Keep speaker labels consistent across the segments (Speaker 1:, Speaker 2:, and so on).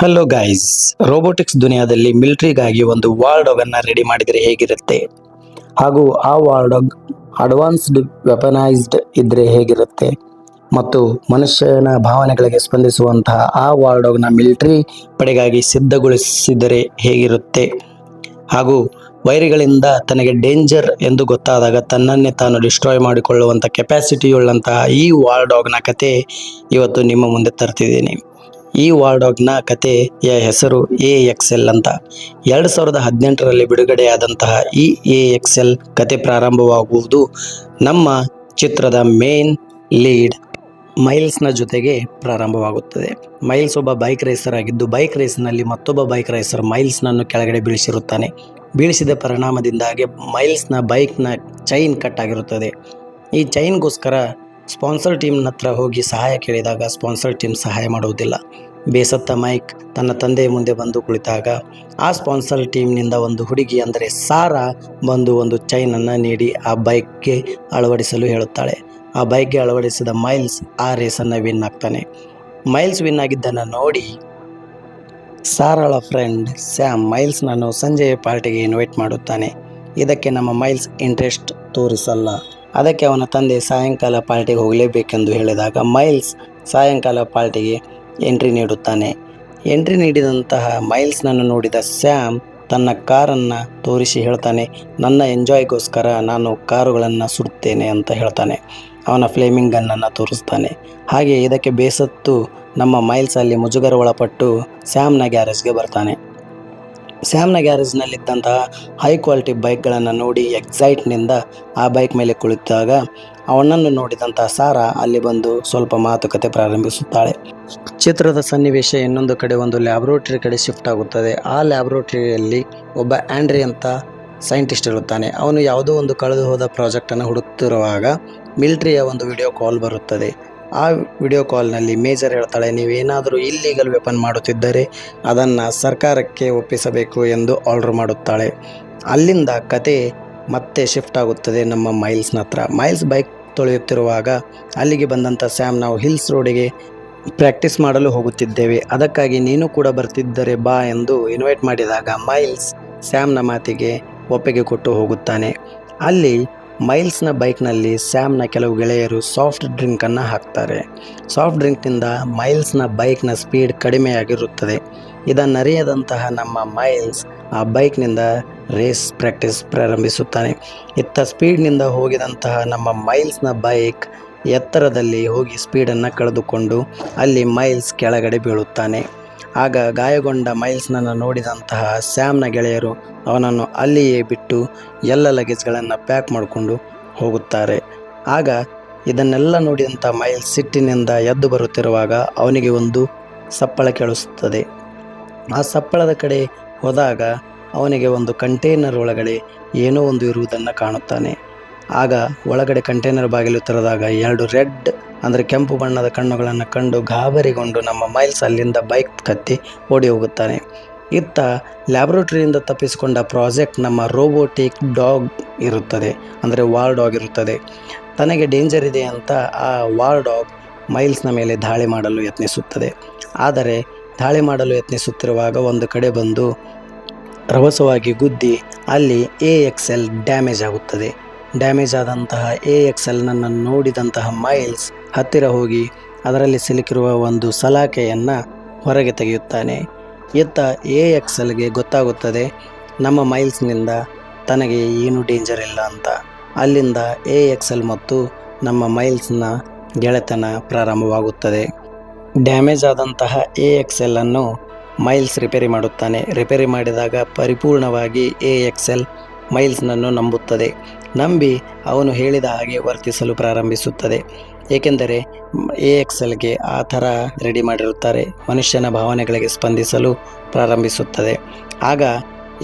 Speaker 1: Hello guys, robotics ದುನಿಯಾದಲ್ಲಿ ಮಿಲಿಟರಿಗಾಗಿ ಒಂದು war dog ಅನ್ನ ready ಮಾಡಿದರೆ ಹೇಗಿರುತ್ತೆ, ಹಾಗೂ ಆ ವಾರ್ ಡಾಗ್ ಅಡ್ವಾನ್ಸ್ಡ್ ವೆಪನೈಸ್ಡ್ ಇದ್ರೆ ಹೇಗಿರುತ್ತೆ ಮತ್ತು ಮನುಷ್ಯನ ಭಾವನೆಗಳಿಗೆ ಸ್ಪಂದಿಸುವಂತಹ ಆ ವಾರ್ ಡಾಗ್ನ ಮಿಲಿಟರಿ ಪಡೆಗಾಗಿ ಸಿದ್ಧಗೊಳಿಸಿದರೆ ಹೇಗಿರುತ್ತೆ, ಹಾಗೂ ವೈರಿಗಳಿಂದ ತನಗೆ ಡೇಂಜರ್ ಎಂದು ಗೊತ್ತಾದಾಗ ತನ್ನನ್ನೇ ತಾನು ಡಿಸ್ಟ್ರಾಯ್ ಮಾಡಿಕೊಳ್ಳುವಂಥ ಕೆಪಾಸಿಟಿಯುಳ್ಳಂತಹ ಈ ವಾರ್ ಡಾಗ್ನ ಕತೆ ಇವತ್ತು ನಿಮ್ಮ ಮುಂದೆ ತರ್ತಿದ್ದೀನಿ. ಈ ವಾರ್ ಡಾಗ್ನ ಕಥೆಯ ಹೆಸರು AXL ಅಂತ. 2018ರಲ್ಲಿ ಬಿಡುಗಡೆಯಾದಂತಹ ಈ AXL ಕತೆ ಪ್ರಾರಂಭವಾಗುವುದು ನಮ್ಮ ಚಿತ್ರದ ಮೇನ್ ಲೀಡ್ ಮೈಲ್ಸ್ನ ಜೊತೆಗೆ ಪ್ರಾರಂಭವಾಗುತ್ತದೆ. ಮೈಲ್ಸ್ ಒಬ್ಬ ಬೈಕ್ ರೇಸರ್ ಆಗಿದ್ದು, ಬೈಕ್ ರೇಸ್ನಲ್ಲಿ ಮತ್ತೊಬ್ಬ ಬೈಕ್ ರೇಸರ್ ಮೈಲ್ಸ್ನನ್ನು ಕೆಳಗಡೆ ಬೀಳಿಸಿರುತ್ತಾನೆ. ಬೀಳಿಸಿದ ಪರಿಣಾಮದಿಂದಾಗಿ ಮೈಲ್ಸ್ನ ಬೈಕ್ನ ಚೈನ್ ಕಟ್ ಆಗಿರುತ್ತದೆ. ಈ ಚೈನ್ಗೋಸ್ಕರ ಸ್ಪಾನ್ಸರ್ ಟೀಮ್ನ ಹತ್ರ ಹೋಗಿ ಸಹಾಯ ಕೇಳಿದಾಗ ಸ್ಪಾನ್ಸರ್ ಟೀಮ್ ಸಹಾಯ ಮಾಡುವುದಿಲ್ಲ. ಬೇಸತ್ತ ಮೈಕ್ ತನ್ನ ತಂದೆಯ ಮುಂದೆ ಬಂದು ಕುಳಿತಾಗ ಆ ಸ್ಪಾನ್ಸರ್ ಟೀಮ್ನಿಂದ ಒಂದು ಹುಡುಗಿ ಅಂದರೆ ಸಾರಾ ಬಂದು ಒಂದು ಚೈನನ್ನು ನೀಡಿ ಆ ಬೈಕ್ಗೆ ಅಳವಡಿಸಲು ಹೇಳುತ್ತಾಳೆ. ಆ ಬೈಕ್ಗೆ ಅಳವಡಿಸಿದ ಮೈಲ್ಸ್ ಆ ರೇಸನ್ನು ವಿನ್ ಆಗ್ತಾನೆ. ಮೈಲ್ಸ್ ವಿನ್ ಆಗಿದ್ದನ್ನು ನೋಡಿ ಸಾರಾಳ ಫ್ರೆಂಡ್ ಸ್ಯಾಮ್ ಮೈಲ್ಸ್ನನ್ನು ಸಂಜೆಯ ಪಾರ್ಟಿಗೆ ಇನ್ವೈಟ್ ಮಾಡುತ್ತಾನೆ. ಇದಕ್ಕೆ ನಮ್ಮ ಮೈಲ್ಸ್ ಇಂಟ್ರೆಸ್ಟ್ ತೋರಿಸಲ್ಲ. ಅದಕ್ಕೆ ಅವನ ತಂದೆ ಸಾಯಂಕಾಲ ಪಾರ್ಟಿಗೆ ಹೋಗಲೇಬೇಕೆಂದು ಹೇಳಿದಾಗ ಮೈಲ್ಸ್ ಸಾಯಂಕಾಲ ಪಾರ್ಟಿಗೆ ಎಂಟ್ರಿ ನೀಡುತ್ತಾನೆ. ಎಂಟ್ರಿ ನೀಡಿದಂತಹ ಮೈಲ್ಸ್ನನ್ನು ನೋಡಿದ ಸ್ಯಾಮ್ ತನ್ನ ಕಾರನ್ನು ತೋರಿಸಿ ಹೇಳ್ತಾನೆ, ನನ್ನ ಎಂಜಾಯ್ಗೋಸ್ಕರ ನಾನು ಕಾರುಗಳನ್ನು ಸುಡುತ್ತೇನೆ ಅಂತ ಹೇಳ್ತಾನೆ. ಅವನ ಫ್ಲೇಮಿಂಗ್ ಗನ್ನನ್ನು ತೋರಿಸ್ತಾನೆ. ಹಾಗೆ ಇದಕ್ಕೆ ಬೇಸತ್ತು ನಮ್ಮ ಮೈಲ್ಸ್ ಅಲ್ಲಿ ಮುಜುಗರ ಒಳಪಟ್ಟು ಸ್ಯಾಮ್ನ ಗ್ಯಾರೇಜ್ಗೆ ಬರ್ತಾನೆ. ಸ್ಯಾಮ್ನ ಗ್ಯಾರೇಜ್ನಲ್ಲಿದ್ದಂತಹ ಹೈ ಕ್ವಾಲಿಟಿ ಬೈಕ್ಗಳನ್ನು ನೋಡಿ ಎಕ್ಸೈಟ್ನಿಂದ ಆ ಬೈಕ್ ಮೇಲೆ ಕುಳಿತಾಗ ಅವನನ್ನು ನೋಡಿದಂತಹ ಸಾರಾ ಅಲ್ಲಿ ಬಂದು ಸ್ವಲ್ಪ ಮಾತುಕತೆ ಪ್ರಾರಂಭಿಸುತ್ತಾಳೆ. ಚಿತ್ರದ ಸನ್ನಿವೇಶ ಇನ್ನೊಂದು ಕಡೆ ಒಂದು ಲ್ಯಾಬ್ರೋಟರಿ ಕಡೆ ಶಿಫ್ಟ್ ಆಗುತ್ತದೆ. ಆ ಲ್ಯಾಬ್ರೋಟರಿಯಲ್ಲಿ ಒಬ್ಬ ಆಂಡ್ರಿ ಅಂತ ಸೈಂಟಿಸ್ಟ್ ಇರುತ್ತಾನೆ. ಅವನು ಯಾವುದೋ ಒಂದು ಕಳೆದು ಹೋದ ಪ್ರಾಜೆಕ್ಟನ್ನು ಹುಡುಕ್ತಿರುವಾಗ ಮಿಲಿಟರಿಯ ಒಂದು ವಿಡಿಯೋ ಕಾಲ್ ಬರುತ್ತದೆ. ಆ ವಿಡಿಯೋ ಕಾಲ್ನಲ್ಲಿ ಮೇಜರ್ ಹೇಳ್ತಾಳೆ, ನೀವೇನಾದರೂ ಇಲ್ಲೀಗಲ್ ವೆಪನ್ ಮಾಡುತ್ತಿದ್ದರೆ ಅದನ್ನು ಸರ್ಕಾರಕ್ಕೆ ಒಪ್ಪಿಸಬೇಕು ಎಂದು ಆರ್ಡರ್ ಮಾಡುತ್ತಾಳೆ. ಅಲ್ಲಿಂದ ಕತೆ ಮತ್ತೆ ಶಿಫ್ಟ್ ಆಗುತ್ತದೆ ನಮ್ಮ ಮೈಲ್ಸ್ನ ಹತ್ರ. ಮೈಲ್ಸ್ ಬೈಕ್ ತೊಳೆಯುತ್ತಿರುವಾಗ ಅಲ್ಲಿಗೆ ಬಂದಂಥ ಸ್ಯಾಮ್, ನಾವು ಹಿಲ್ಸ್ ರೋಡಿಗೆ ಪ್ರಾಕ್ಟೀಸ್ ಮಾಡಲು ಹೋಗುತ್ತಿದ್ದೇವೆ, ಅದಕ್ಕಾಗಿ ನೀನು ಕೂಡ ಬರ್ತಿದ್ದರೆ ಬಾ ಎಂದು ಇನ್ವೈಟ್ ಮಾಡಿದಾಗ ಮೈಲ್ಸ್ ಸ್ಯಾಮ್ನ ಮಾತಿಗೆ ಒಪ್ಪಿಗೆ ಕೊಟ್ಟು ಹೋಗುತ್ತಾನೆ. ಅಲ್ಲಿ ಮೈಲ್ಸ್ನ ಬೈಕ್ನಲ್ಲಿ ಸ್ಯಾಮ್ನ ಕೆಲವು ಗೆಳೆಯರು ಸಾಫ್ಟ್ ಡ್ರಿಂಕನ್ನು ಹಾಕ್ತಾರೆ. ಸಾಫ್ಟ್ ಡ್ರಿಂಕ್ನಿಂದ ಮೈಲ್ಸ್ನ ಬೈಕ್ನ ಸ್ಪೀಡ್ ಕಡಿಮೆಯಾಗಿರುತ್ತದೆ. ಇದನ್ನರಿಯದಂತಹ ನಮ್ಮ ಮೈಲ್ಸ್ ಆ ಬೈಕ್ನಿಂದ ರೇಸ್ ಪ್ರಾಕ್ಟೀಸ್ ಪ್ರಾರಂಭಿಸುತ್ತಾನೆ. ಇತ್ತ ಸ್ಪೀಡ್ನಿಂದ ಹೋಗಿದಂತಹ ನಮ್ಮ ಮೈಲ್ಸ್ನ ಬೈಕ್ ಎತ್ತರದಲ್ಲಿ ಹೋಗಿ ಸ್ಪೀಡನ್ನು ಕಳೆದುಕೊಂಡು ಅಲ್ಲಿ ಮೈಲ್ಸ್ ಕೆಳಗಡೆ ಬೀಳುತ್ತಾನೆ. ಆಗ ಗಾಯಗೊಂಡ ಮೈಲ್ಸ್ನನ್ನು ನೋಡಿದಂತಹ ಸ್ಯಾಮ್ನ ಗೆಳೆಯರು ಅವನನ್ನು ಅಲ್ಲಿಯೇ ಬಿಟ್ಟು ಎಲ್ಲ ಲಗೇಜ್ಗಳನ್ನು ಪ್ಯಾಕ್ ಮಾಡಿಕೊಂಡು ಹೋಗುತ್ತಾರೆ. ಆಗ ಇದನ್ನೆಲ್ಲ ನೋಡಿದಂಥ ಮೈಲ್ಸ್ ಸಿಟ್ಟಿನಿಂದ ಎದ್ದು ಬರುತ್ತಿರುವಾಗ ಅವನಿಗೆ ಒಂದು ಸಪ್ಪಳ ಕೇಳಿಸುತ್ತದೆ. ಆ ಸಪ್ಪಳದ ಕಡೆ ಹೋದಾಗ ಅವನಿಗೆ ಒಂದು ಕಂಟೈನರ್ ಒಳಗಡೆ ಏನೋ ಒಂದು ಇರುವುದನ್ನು ಕಾಣುತ್ತಾನೆ. ಆಗ ಒಳಗಡೆ ಕಂಟೈನರ್ ಬಾಗಿಲು ತೆರೆದಾಗ 2 ರೆಡ್ ಅಂದರೆ ಕೆಂಪು ಬಣ್ಣದ ಕಣ್ಣುಗಳನ್ನು ಕಂಡು ಗಾಬರಿಗೊಂಡು ನಮ್ಮ ಮೈಲ್ಸ್ ಅಲ್ಲಿಂದ ಬೈಕ್ ಕತ್ತಿ ಓಡಿ ಹೋಗುತ್ತಾನೆ. ಇತ್ತ ಲ್ಯಾಬ್ರೋಟರಿಯಿಂದ ತಪ್ಪಿಸಿಕೊಂಡ ಪ್ರಾಜೆಕ್ಟ್ ನಮ್ಮ ರೋಬೋಟಿಕ್ ಡಾಗ್ ಇರುತ್ತದೆ, ಅಂದರೆ ವಾರ್ ಡಾಗ್ ಇರುತ್ತದೆ. ತನಗೆ ಡೇಂಜರ್ ಇದೆ ಅಂತ ಆ ವಾರ್ ಡಾಗ್ ಮೈಲ್ಸ್ನ ಮೇಲೆ ದಾಳಿ ಮಾಡಲು ಯತ್ನಿಸುತ್ತದೆ. ಆದರೆ ದಾಳಿ ಮಾಡಲು ಯತ್ನಿಸುತ್ತಿರುವಾಗ ಒಂದು ಕಡೆ ಬಂದು ರಭಸವಾಗಿ ಗುದ್ದಿ ಅಲ್ಲಿ AXL ಡ್ಯಾಮೇಜ್ ಆಗುತ್ತದೆ. ಡ್ಯಾಮೇಜ್ ಆದಂತಹ AXLನನ್ನು ನೋಡಿದಂತಹ ಮೈಲ್ಸ್ ಹತ್ತಿರ ಹೋಗಿ ಅದರಲ್ಲಿ ಸಿಲುಕಿರುವ ಒಂದು ಸಲಾಕೆಯನ್ನು ಹೊರಗೆ ತೆಗೆಯುತ್ತಾನೆ. ಇತ್ತ AXLಗೆ ಗೊತ್ತಾಗುತ್ತದೆ ನಮ್ಮ ಮೈಲ್ಸ್ನಿಂದ ತನಗೆ ಏನೂ ಡೇಂಜರ್ ಇಲ್ಲ ಅಂತ. ಅಲ್ಲಿಂದ AXL ಮತ್ತು ನಮ್ಮ ಮೈಲ್ಸ್ನ ಗೆಳೆತನ ಪ್ರಾರಂಭವಾಗುತ್ತದೆ. ಡ್ಯಾಮೇಜ್ ಆದಂತಹ AXLನ್ನು ಮೈಲ್ಸ್ ರಿಪೇರಿ ಮಾಡುತ್ತಾನೆ. ರಿಪೇರಿ ಮಾಡಿದಾಗ ಪರಿಪೂರ್ಣವಾಗಿ AXL ಮೈಲ್ಸ್ನನ್ನು ನಂಬುತ್ತದೆ. ನಂಬಿ ಅವನು ಹೇಳಿದ ಹಾಗೆ ವರ್ತಿಸಲು ಪ್ರಾರಂಭಿಸುತ್ತದೆ. ಏಕೆಂದರೆ AXLಗೆ ಆ ಥರ ರೆಡಿ ಮಾಡಿರುತ್ತಾರೆ, ಮನುಷ್ಯನ ಭಾವನೆಗಳಿಗೆ ಸ್ಪಂದಿಸಲು ಪ್ರಾರಂಭಿಸುತ್ತದೆ. ಆಗ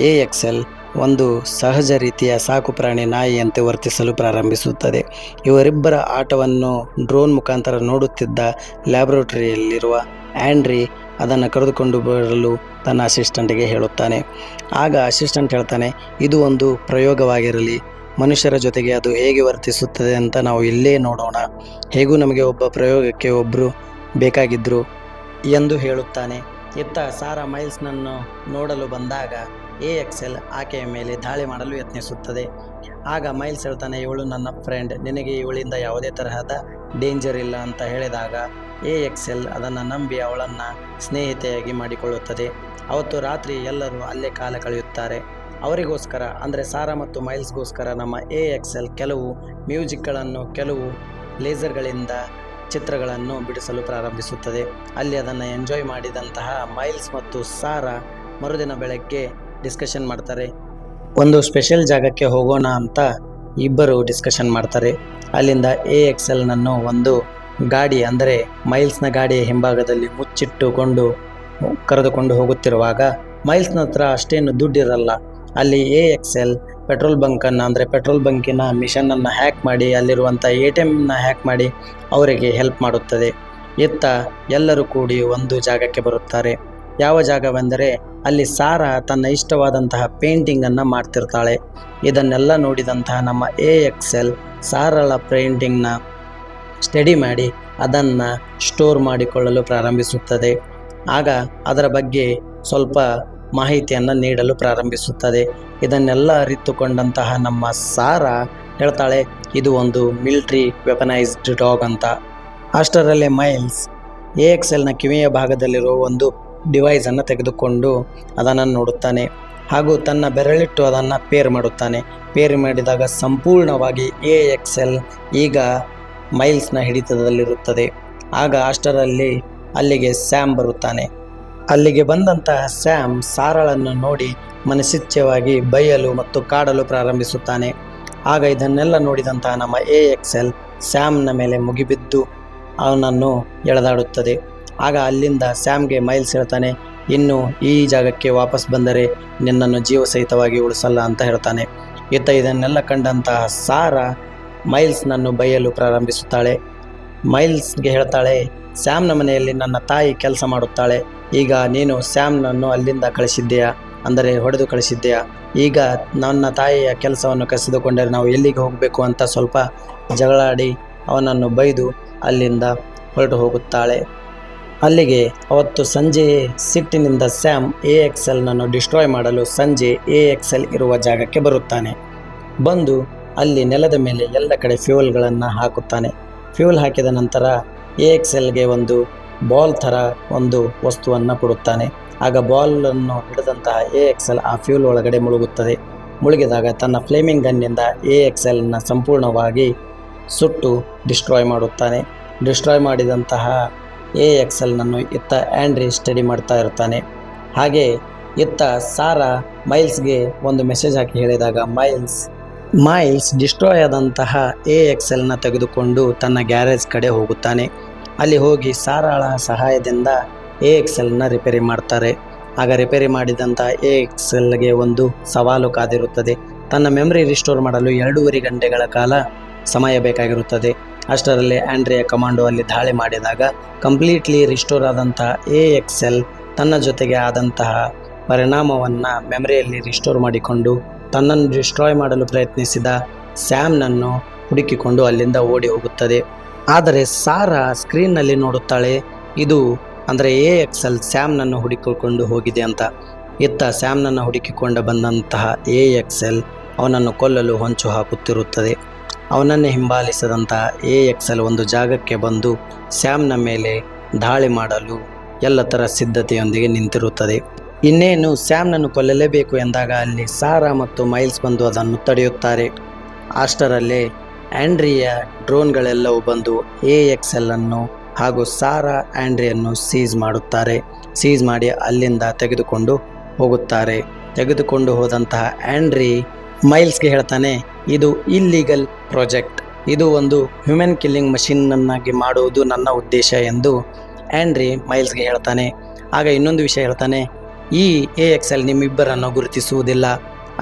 Speaker 1: AXL ಒಂದು ಸಹಜ ರೀತಿಯ ಸಾಕು ಪ್ರಾಣಿ ನಾಯಿಯಂತೆ ವರ್ತಿಸಲು ಪ್ರಾರಂಭಿಸುತ್ತದೆ. ಇವರಿಬ್ಬರ ಆಟವನ್ನು ಡ್ರೋನ್ ಮುಖಾಂತರ ನೋಡುತ್ತಿದ್ದ ಲ್ಯಾಬ್ರೋಟರಿಯಲ್ಲಿರುವ ಆಂಡ್ರಿ ಅದನ್ನು ಕರೆದುಕೊಂಡು ಬರಲು ತನ್ನ ಅಸಿಸ್ಟೆಂಟ್ಗೆ ಹೇಳುತ್ತಾನೆ. ಆಗ ಅಸಿಸ್ಟೆಂಟ್ ಹೇಳ್ತಾನೆ, ಇದು ಒಂದು ಪ್ರಯೋಗವಾಗಿರಲಿ, ಮನುಷ್ಯರ ಜೊತೆಗೆ ಅದು ಹೇಗೆ ವರ್ತಿಸುತ್ತದೆ ಅಂತ ನಾವು ಇಲ್ಲೇ ನೋಡೋಣ, ಹೇಗೂ ನಮಗೆ ಒಬ್ಬ ಪ್ರಯೋಗಕ್ಕೆ ಒಬ್ಬರು ಬೇಕಾಗಿದ್ದರು ಎಂದು ಹೇಳುತ್ತಾನೆ. ಇತ್ತ ಸಾರಾ ಮೈಲ್ಸ್ನನ್ನು ನೋಡಲು ಬಂದಾಗ AXL ಆಕೆಯ ಮೇಲೆ ದಾಳಿ ಮಾಡಲು ಯತ್ನಿಸುತ್ತದೆ. ಆಗ ಮೈಲ್ಸ್ ಹೇಳ್ತಾನೆ, ಇವಳು ನನ್ನ ಫ್ರೆಂಡ್, ನಿನಗೆ ಇವಳಿಂದ ಯಾವುದೇ ತರಹದ ಡೇಂಜರ್ ಇಲ್ಲ ಅಂತ ಹೇಳಿದಾಗ AXL ಅದನ್ನು ನಂಬಿ ಅವಳನ್ನು ಸ್ನೇಹಿತೆಯಾಗಿ ಮಾಡಿಕೊಳ್ಳುತ್ತದೆ. ಅವತ್ತು ರಾತ್ರಿ ಎಲ್ಲರೂ ಅಲ್ಲೇ ಕಾಲ ಕಳೆಯುತ್ತಾರೆ. ಅವರಿಗೋಸ್ಕರ ಅಂದರೆ ಸಾರಾ ಮತ್ತು ಮೈಲ್ಸ್ಗೋಸ್ಕರ ನಮ್ಮ AXL ಕೆಲವು ಮ್ಯೂಸಿಕ್ಗಳನ್ನು, ಕೆಲವು ಲೇಸರ್ಗಳಿಂದ ಚಿತ್ರಗಳನ್ನು ಬಿಡಿಸಲು ಪ್ರಾರಂಭಿಸುತ್ತದೆ. ಅಲ್ಲಿ ಅದನ್ನು ಎಂಜಾಯ್ ಮಾಡಿದಂತಹ ಮೈಲ್ಸ್ ಮತ್ತು ಸಾರಾ ಮರುದಿನ ಬೆಳಗ್ಗೆ ಡಿಸ್ಕಷನ್ ಮಾಡ್ತಾರೆ. ಒಂದು ಸ್ಪೆಷಲ್ ಜಾಗಕ್ಕೆ ಹೋಗೋಣ ಅಂತ ಇಬ್ಬರು ಡಿಸ್ಕಷನ್ ಮಾಡ್ತಾರೆ. ಅಲ್ಲಿಂದ AXLನನ್ನು ಒಂದು ಗಾಡಿ ಅಂದರೆ ಮೈಲ್ಸ್ನ ಗಾಡಿಯ ಹಿಂಭಾಗದಲ್ಲಿ ಮುಚ್ಚಿಟ್ಟುಕೊಂಡು ಕರೆದುಕೊಂಡು ಹೋಗುತ್ತಿರುವಾಗ ಮೈಲ್ಸ್ನ ಹತ್ರ ಅಷ್ಟೇನು ದುಡ್ಡಿರಲ್ಲ. ಅಲ್ಲಿ AXL ಪೆಟ್ರೋಲ್ ಬಂಕನ್ನು ಅಂದರೆ ಪೆಟ್ರೋಲ್ ಬಂಕಿನ ಮಿಷನನ್ನು ಹ್ಯಾಕ್ ಮಾಡಿ ಅಲ್ಲಿರುವಂಥ ATMನ ಹ್ಯಾಕ್ ಮಾಡಿ ಅವರಿಗೆ ಹೆಲ್ಪ್ ಮಾಡುತ್ತದೆ. ಇತ್ತ ಎಲ್ಲರೂ ಕೂಡಿ ಒಂದು ಜಾಗಕ್ಕೆ ಬರುತ್ತಾರೆ. ಯಾವ ಜಾಗವೆಂದರೆ ಅಲ್ಲಿ ಸಾರಾ ತನ್ನ ಇಷ್ಟವಾದಂತಹ ಪೇಂಟಿಂಗನ್ನು ಮಾಡ್ತಿರ್ತಾಳೆ. ಇದನ್ನೆಲ್ಲ ನೋಡಿದಂತಹ ನಮ್ಮ AXL ಸಾರಳ ಪೇಂಟಿಂಗ್ನ ಸ್ಟಡಿ ಮಾಡಿ ಅದನ್ನು ಸ್ಟೋರ್ ಮಾಡಿಕೊಳ್ಳಲು ಪ್ರಾರಂಭಿಸುತ್ತದೆ. ಆಗ ಅದರ ಬಗ್ಗೆ ಸ್ವಲ್ಪ ಮಾಹಿತಿಯನ್ನು ನೀಡಲು ಪ್ರಾರಂಭಿಸುತ್ತದೆ. ಇದನ್ನೆಲ್ಲ ಅರಿತುಕೊಂಡಂತಹ ನಮ್ಮ ಸಾರಾ ಹೇಳ್ತಾಳೆ, ಇದು ಒಂದು ಮಿಲಿಟ್ರಿ ವೆಪನೈಸ್ಡ್ ಡಾಗ್ ಅಂತ. ಅಷ್ಟರಲ್ಲೇ ಮೈಲ್ಸ್ AXLನ ಕಿವಿಯ ಭಾಗದಲ್ಲಿರುವ ಒಂದು ಡಿವೈಸನ್ನು ತೆಗೆದುಕೊಂಡು ಅದನ್ನು ನೋಡುತ್ತಾನೆ ಹಾಗೂ ತನ್ನ ಬೆರಳಿಟ್ಟು ಅದನ್ನು ಪೇರ್ ಮಾಡುತ್ತಾನೆ. ಪೇರ್ ಮಾಡಿದಾಗ ಸಂಪೂರ್ಣವಾಗಿ AXL ಈಗ ಮೈಲ್ಸ್ನ ಹಿಡಿತದಲ್ಲಿರುತ್ತದೆ. ಆಗ ಅಷ್ಟರಲ್ಲಿ ಅಲ್ಲಿಗೆ ಸ್ಯಾಮ್ ಬರುತ್ತಾನೆ. ಅಲ್ಲಿಗೆ ಬಂದಂತಹ ಸ್ಯಾಮ್ ಸಾರಳನ್ನು ನೋಡಿ ಮನಸ್ಸಿಚ್ಛವಾಗಿ ಬೈಯಲು ಮತ್ತು ಕಾಡಲು ಪ್ರಾರಂಭಿಸುತ್ತಾನೆ. ಆಗ ಇದನ್ನೆಲ್ಲ ನೋಡಿದಂತಹ ನಮ್ಮ AXL ಸ್ಯಾಮ್ನ ಮೇಲೆ ಮುಗಿಬಿದ್ದು ಅವನನ್ನು ಎಳೆದಾಡುತ್ತದೆ. ಆಗ ಅಲ್ಲಿಂದ ಸ್ಯಾಮ್ಗೆ ಮೈಲ್ಸ್ ಹೇಳ್ತಾನೆ, ಇನ್ನು ಈ ಜಾಗಕ್ಕೆ ವಾಪಸ್ ಬಂದರೆ ನಿನ್ನನ್ನು ಜೀವಸಹಿತವಾಗಿ ಉಳಿಸಲ್ಲ ಅಂತ ಹೇಳ್ತಾನೆ. ಇತ್ತ ಇದನ್ನೆಲ್ಲ ಕಂಡಂತಹ ಸಾರಾ ಮೈಲ್ಸ್ನನ್ನು ಬೈಯಲು ಪ್ರಾರಂಭಿಸುತ್ತಾಳೆ. ಮೈಲ್ಸ್ಗೆ ಹೇಳ್ತಾಳೆ, ಸ್ಯಾಮ್ನ ಮನೆಯಲ್ಲಿ ನನ್ನ ತಾಯಿ ಕೆಲಸ ಮಾಡುತ್ತಾಳೆ. ಈಗ ನೀನು ಸ್ಯಾಮ್ನನ್ನು ಅಲ್ಲಿಂದ ಕಳಿಸಿದ್ದೀಯಾ, ಅಂದರೆ ಹೊಡೆದು ಕಳಿಸಿದ್ದೀಯಾ. ಈಗ ನನ್ನ ತಾಯಿಯ ಕೆಲಸವನ್ನು ಕಸಿದುಕೊಂಡರೆ ನಾವು ಎಲ್ಲಿಗೆ ಹೋಗಬೇಕು ಅಂತ ಸ್ವಲ್ಪ ಜಗಳಾಡಿ ಅವನನ್ನು ಬೈದು ಅಲ್ಲಿಂದ ಹೊರಟು ಹೋಗುತ್ತಾಳೆ. ಅಲ್ಲಿಗೆ ಅವತ್ತು ಸಂಜೆಯೇ ಸಿಟ್ಟಿನಿಂದ ಸ್ಯಾಮ್ AXLನನ್ನು ಡಿಸ್ಟ್ರಾಯ್ ಮಾಡಲು ಸಂಜೆ AXL ಇರುವ ಜಾಗಕ್ಕೆ ಬರುತ್ತಾನೆ. ಬಂದು ಅಲ್ಲಿ ನೆಲದ ಮೇಲೆ ಎಲ್ಲ ಕಡೆ ಫ್ಯೂಯಲ್ಗಳನ್ನು ಹಾಕುತ್ತಾನೆ. ಫ್ಯೂಯಲ್ ಹಾಕಿದ ನಂತರ AXLಗೆ ಒಂದು ಬಾಲ್ ಥರ ಒಂದು ವಸ್ತುವನ್ನು ಕೊಡುತ್ತಾನೆ. ಆಗ ಬಾಲನ್ನು ಹಿಡಿದಂತಹ AXL ಆ ಫ್ಯೂಲ್ ಒಳಗಡೆ ಮುಳುಗುತ್ತದೆ. ಮುಳುಗಿದಾಗ ತನ್ನ ಫ್ಲೇಮಿಂಗ್ ಗನ್ನಿಂದ AXLನ ಸಂಪೂರ್ಣವಾಗಿ ಸುಟ್ಟು ಡಿಸ್ಟ್ರಾಯ್ ಮಾಡುತ್ತಾನೆ. ಡಿಸ್ಟ್ರಾಯ್ ಮಾಡಿದಂತಹ AXLನನ್ನು ಇತ್ತ ಆ್ಯಂಡ್ರಿ ಸ್ಟಡಿ ಮಾಡ್ತಾ ಇರ್ತಾನೆ. ಹಾಗೆ ಇತ್ತ ಸಾರಾ ಮೈಲ್ಸ್ಗೆ ಒಂದು ಮೆಸೇಜ್ ಹಾಕಿ ಹೇಳಿದಾಗ ಮೈಲ್ಸ್ ಡಿಸ್ಟ್ರಾಯ್ ಆದಂತಹ AXLನ ತೆಗೆದುಕೊಂಡು ತನ್ನ ಗ್ಯಾರೇಜ್ ಕಡೆ ಹೋಗುತ್ತಾನೆ. ಅಲ್ಲಿ ಹೋಗಿ ಸಾರಾಳ ಸಹಾಯದಿಂದ AXLನ ರಿಪೇರಿ ಮಾಡ್ತಾರೆ. ಆಗ ರಿಪೇರಿ ಮಾಡಿದಂಥ AXLಗೆ ಒಂದು ಸವಾಲು ಕಾದಿರುತ್ತದೆ. ತನ್ನ ಮೆಮರಿ ರಿಸ್ಟೋರ್ ಮಾಡಲು 2.5 ಗಂಟೆಗಳ ಕಾಲ ಸಮಯ ಬೇಕಾಗಿರುತ್ತದೆ. ಅಷ್ಟರಲ್ಲಿ ಆ್ಯಂಡ್ರಿಯ ಕಮಾಂಡೋ ಅಲ್ಲಿ ದಾಳಿ ಮಾಡಿದಾಗ ಕಂಪ್ಲೀಟ್ಲಿ ರಿಸ್ಟೋರ್ ಆದಂತಹ AXL ತನ್ನ ಜೊತೆಗೆ ಆದಂತಹ ಪರಿಣಾಮವನ್ನು ಮೆಮರಿಯಲ್ಲಿ ರಿಸ್ಟೋರ್ ಮಾಡಿಕೊಂಡು ತನ್ನನ್ನು ಡಿಸ್ಟ್ರಾಯ್ ಮಾಡಲು ಪ್ರಯತ್ನಿಸಿದ ಸ್ಯಾಮ್ನನ್ನು ಹುಡುಕಿಕೊಂಡು ಅಲ್ಲಿಂದ ಓಡಿ ಹೋಗುತ್ತದೆ. ಆದರೆ ಸಾರಾ ಸ್ಕ್ರೀನ್ನಲ್ಲಿ ನೋಡುತ್ತಾಳೆ, ಇದು ಅಂದರೆ AXL ಸ್ಯಾಮ್ನನ್ನು ಹುಡುಕಿಕೊಂಡು ಹೋಗಿದೆ ಅಂತ. ಇತ್ತ ಸ್ಯಾಮ್ನನ್ನು ಹುಡುಕಿಕೊಂಡು ಬಂದಂತಹ AXL ಅವನನ್ನು ಕೊಲ್ಲಲು ಹೊಂಚು ಹಾಕುತ್ತಿರುತ್ತದೆ. ಅವನನ್ನೇ ಹಿಂಬಾಲಿಸಿದಂತಹ AXL ಒಂದು ಜಾಗಕ್ಕೆ ಬಂದು ಸ್ಯಾಮ್ನ ಮೇಲೆ ದಾಳಿ ಮಾಡಲು ಎಲ್ಲ ಥರ ಸಿದ್ಧತೆಯೊಂದಿಗೆ ನಿಂತಿರುತ್ತದೆ. ಇನ್ನೇನು ಸ್ಯಾಮ್ನನ್ನು ಕೊಲ್ಲಲೇಬೇಕು ಎಂದಾಗ ಅಲ್ಲಿ ಸಾರಾ ಮತ್ತು ಮೈಲ್ಸ್ ಬಂದು ಅದನ್ನು ತಡೆಯುತ್ತಾರೆ. ಅಷ್ಟರಲ್ಲೇ ಆ್ಯಂಡ್ರಿಯ ಡ್ರೋನ್ಗಳೆಲ್ಲವೂ ಬಂದು AXLನ್ನು ಹಾಗೂ ಸಾರಾ ಆ್ಯಂಡ್ರಿಯನ್ನು ಸೀಸ್ ಮಾಡುತ್ತಾರೆ. ಸೀಸ್ ಮಾಡಿ ಅಲ್ಲಿಂದ ತೆಗೆದುಕೊಂಡು ಹೋಗುತ್ತಾರೆ. ತೆಗೆದುಕೊಂಡು ಹೋದಂತಹ ಆ್ಯಂಡ್ರಿ ಮೈಲ್ಸ್ಗೆ ಹೇಳ್ತಾನೆ, ಇದು ಇಲ್ಲೀಗಲ್ ಪ್ರಾಜೆಕ್ಟ್, ಇದು ಒಂದು ಹ್ಯೂಮನ್ ಕಿಲ್ಲಿಂಗ್ ಮಷಿನ್ನನ್ನಾಗಿ ಮಾಡುವುದು ನನ್ನ ಉದ್ದೇಶ ಎಂದು ಆ್ಯಂಡ್ರಿ ಮೈಲ್ಸ್ಗೆ ಹೇಳ್ತಾನೆ. ಆಗ ಇನ್ನೊಂದು ವಿಷಯ ಹೇಳ್ತಾನೆ, ಈ AXL ನಿಮ್ಮಿಬ್ಬರನ್ನು ಗುರುತಿಸುವುದಿಲ್ಲ,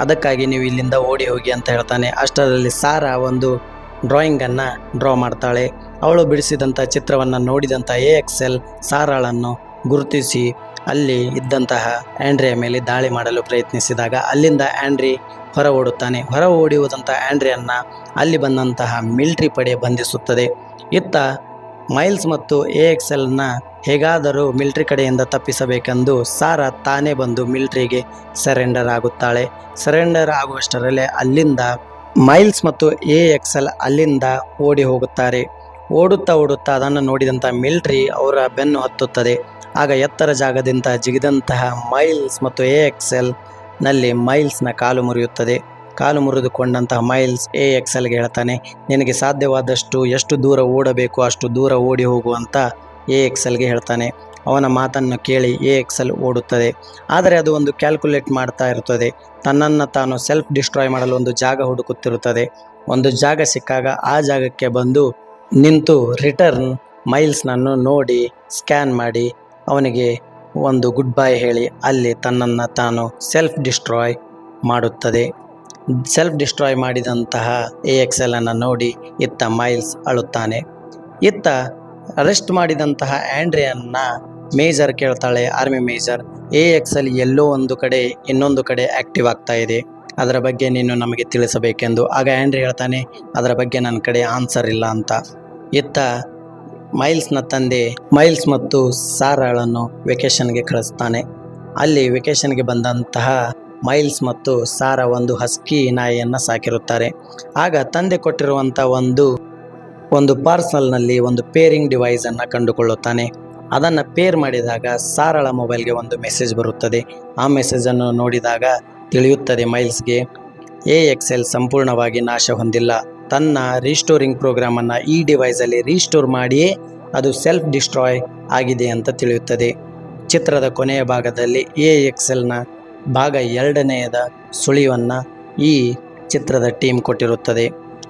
Speaker 1: ಅದಕ್ಕಾಗಿ ನೀವು ಇಲ್ಲಿಂದ ಓಡಿ ಹೋಗಿ ಅಂತ ಹೇಳ್ತಾನೆ. ಅಷ್ಟರಲ್ಲಿ ಸಾರಾ ಒಂದು ಡ್ರಾಯಿಂಗನ್ನು ಡ್ರಾ ಮಾಡ್ತಾಳೆ. ಅವಳು ಬಿಡಿಸಿದಂಥ ಚಿತ್ರವನ್ನು ನೋಡಿದಂಥ AXL ಸಾರಾಳನ್ನು ಗುರುತಿಸಿ ಅಲ್ಲಿ ಇದ್ದಂತಹ ಆ್ಯಂಡ್ರಿಯ ಮೇಲೆ ದಾಳಿ ಮಾಡಲು ಪ್ರಯತ್ನಿಸಿದಾಗ ಅಲ್ಲಿಂದ ಆ್ಯಂಡ್ರಿ ಹೊರ ಓಡುತ್ತಾನೆ. ಹೊರ ಓಡಿ ಹೋದಂಥ ಆ್ಯಂಡ್ರಿಯನ್ನು ಅಲ್ಲಿ ಬಂದಂತಹ ಮಿಲಿಟ್ರಿ ಪಡೆ ಬಂಧಿಸುತ್ತದೆ. ಇತ್ತ ಮೈಲ್ಸ್ ಮತ್ತು AXLನ ಹೇಗಾದರೂ ಮಿಲಿಟರಿ ಕಡೆಯಿಂದ ತಪ್ಪಿಸಬೇಕೆಂದು ಸಾರಾ ತಾನೇ ಬಂದು ಮಿಲಿಟರಿಗೆ ಸರೆಂಡರ್ ಆಗುತ್ತಾಳೆ. ಸರೆಂಡರ್ ಆಗುವಷ್ಟರಲ್ಲೇ ಅಲ್ಲಿಂದ ಮೈಲ್ಸ್ ಮತ್ತು AXL ಅಲ್ಲಿಂದ ಓಡಿ ಹೋಗುತ್ತಾರೆ. ಓಡುತ್ತಾ ಅದನ್ನು ನೋಡಿದಂಥ ಮಿಲಿಟರಿ ಅವರ ಬೆನ್ನು ಹತ್ತುತ್ತದೆ. ಆಗ ಎತ್ತರ ಜಾಗದಿಂದ ಜಿಗಿದಂತಹ ಮೈಲ್ಸ್ ಮತ್ತು AXL ನಲ್ಲಿ ಮೈಲ್ಸ್ನ ಕಾಲು ಮುರಿಯುತ್ತದೆ. ಕಾಲು ಮುರಿದುಕೊಂಡಂತಹ ಮೈಲ್ಸ್ AXLಗೆ ಹೇಳ್ತಾನೆ, ನಿನಗೆ ಸಾಧ್ಯವಾದಷ್ಟು ಎಷ್ಟು ದೂರ ಓಡಬೇಕು ಅಷ್ಟು ದೂರ ಓಡಿ ಹೋಗುವಂತ AXLಗೆ ಹೇಳ್ತಾನೆ. ಅವನ ಮಾತನ್ನು ಕೇಳಿ AXL ಓಡುತ್ತದೆ. ಆದರೆ ಅದು ಒಂದು ಕ್ಯಾಲ್ಕುಲೇಟ್ ಮಾಡ್ತಾ ಇರುತ್ತದೆ. ತನ್ನನ್ನು ತಾನು ಸೆಲ್ಫ್ ಡಿಸ್ಟ್ರಾಯ್ ಮಾಡಲು ಒಂದು ಜಾಗ ಹುಡುಕುತ್ತಿರುತ್ತದೆ. ಒಂದು ಜಾಗ ಸಿಕ್ಕಾಗ ಆ ಜಾಗಕ್ಕೆ ಬಂದು ನಿಂತು ರಿಟರ್ನ್ ಮೈಲ್ಸ್ನನ್ನು ನೋಡಿ ಸ್ಕ್ಯಾನ್ ಮಾಡಿ ಅವನಿಗೆ ಒಂದು ಗುಡ್ ಬೈ ಹೇಳಿ ಅಲ್ಲಿ ತನ್ನನ್ನು ತಾನು ಸೆಲ್ಫ್ ಡಿಸ್ಟ್ರಾಯ್ ಮಾಡುತ್ತದೆ. ಸೆಲ್ಫ್ ಡಿಸ್ಟ್ರಾಯ್ ಮಾಡಿದಂತಹ AXL ಅನ್ನು ನೋಡಿ ಇತ್ತ ಮೈಲ್ಸ್ ಅಳುತ್ತಾನೆ. ಇತ್ತ ಅರೆಸ್ಟ್ ಮಾಡಿದಂತಹ ಆಂಡ್ರಿಯನ್ನ ಮೇಜರ್ ಕೇಳ್ತಾಳೆ, ಆರ್ಮಿ ಮೇಜರ್, AXL ಎಲ್ಲೋ ಒಂದು ಕಡೆ ಇನ್ನೊಂದು ಕಡೆ ಆಕ್ಟಿವ್ ಆಗ್ತಾ ಇದೆ, ಅದರ ಬಗ್ಗೆ ನೀನು ನಮಗೆ ತಿಳಿಸಬೇಕೆಂದು. ಆಗ ಆಂಡ್ರಿ ಹೇಳ್ತಾನೆ, ಅದರ ಬಗ್ಗೆ ನನ್ನ ಕಡೆ ಆನ್ಸರ್ ಇಲ್ಲ ಅಂತ. ಇತ್ತ ಮೈಲ್ಸ್ನ ತಂದೆ ಮೈಲ್ಸ್ ಮತ್ತು ಸಾರಾಳನ್ನು ವೆಕೇಷನ್ಗೆ ಕಳಿಸ್ತಾನೆ. ಅಲ್ಲಿ ವೆಕೇಷನ್ಗೆ ಬಂದಂತಹ ಮೈಲ್ಸ್ ಮತ್ತು ಸಾರಾ ಒಂದು ಹಸ್ಕಿ ನಾಯಿಯನ್ನು ಸಾಕಿರುತ್ತಾರೆ. ಆಗ ತಂದೆ ಕೊಟ್ಟಿರುವಂಥ ಒಂದು ಪಾರ್ಸಲ್ನಲ್ಲಿ ಒಂದು ಪೇರಿಂಗ್ ಡಿವೈಸನ್ನು ಕಂಡುಕೊಳ್ಳುತ್ತಾನೆ. ಅದನ್ನು ಪೇರ್ ಮಾಡಿದಾಗ ಸಾರಾಳ ಮೊಬೈಲ್ಗೆ ಒಂದು ಮೆಸೇಜ್ ಬರುತ್ತದೆ. ಆ ಮೆಸೇಜನ್ನು ನೋಡಿದಾಗ ತಿಳಿಯುತ್ತದೆ ಮೈಲ್ಸ್ಗೆ, AXL ಸಂಪೂರ್ಣವಾಗಿ ನಾಶ ಹೊಂದಿಲ್ಲ. ತನ್ನ ರೀಸ್ಟೋರಿಂಗ್ ಪ್ರೋಗ್ರಾಮನ್ನು ಈ ಡಿವೈಸಲ್ಲಿ ರೀಸ್ಟೋರ್ ಮಾಡಿಯೇ ಅದು ಸೆಲ್ಫ್ ಡಿಸ್ಟ್ರಾಯ್ ಆಗಿದೆ ಅಂತ ತಿಳಿಯುತ್ತದೆ. ಚಿತ್ರದ ಕೊನೆಯ ಭಾಗದಲ್ಲಿ AXLನ ಭಾಗ 2ನೇಯದ ಸುಳಿವನ್ನು ಈ ಚಿತ್ರದ ಟೀಮ್ ಕೊಟ್ಟಿರುತ್ತದೆ.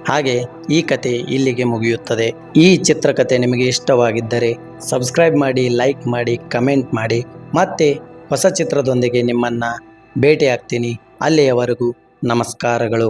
Speaker 1: ಹಾಗೆ ಈ ಕತೆ ಇಲ್ಲಿಗೆ ಮುಗಿಯುತ್ತದೆ. ಈ ಚಿತ್ರಕಥೆ ನಿಮಗೆ ಇಷ್ಟವಾಗಿದ್ದರೆ ಸಬ್ಸ್ಕ್ರೈಬ್ ಮಾಡಿ, ಲೈಕ್ ಮಾಡಿ, ಕಮೆಂಟ್ ಮಾಡಿ. ಮತ್ತೆ ಹೊಸ ಚಿತ್ರದೊಂದಿಗೆ ನಿಮ್ಮನ್ನು ಭೇಟಿ ಆಗ್ತೀನಿ. ಅಲ್ಲಿಯವರೆಗೂ ನಮಸ್ಕಾರಗಳು.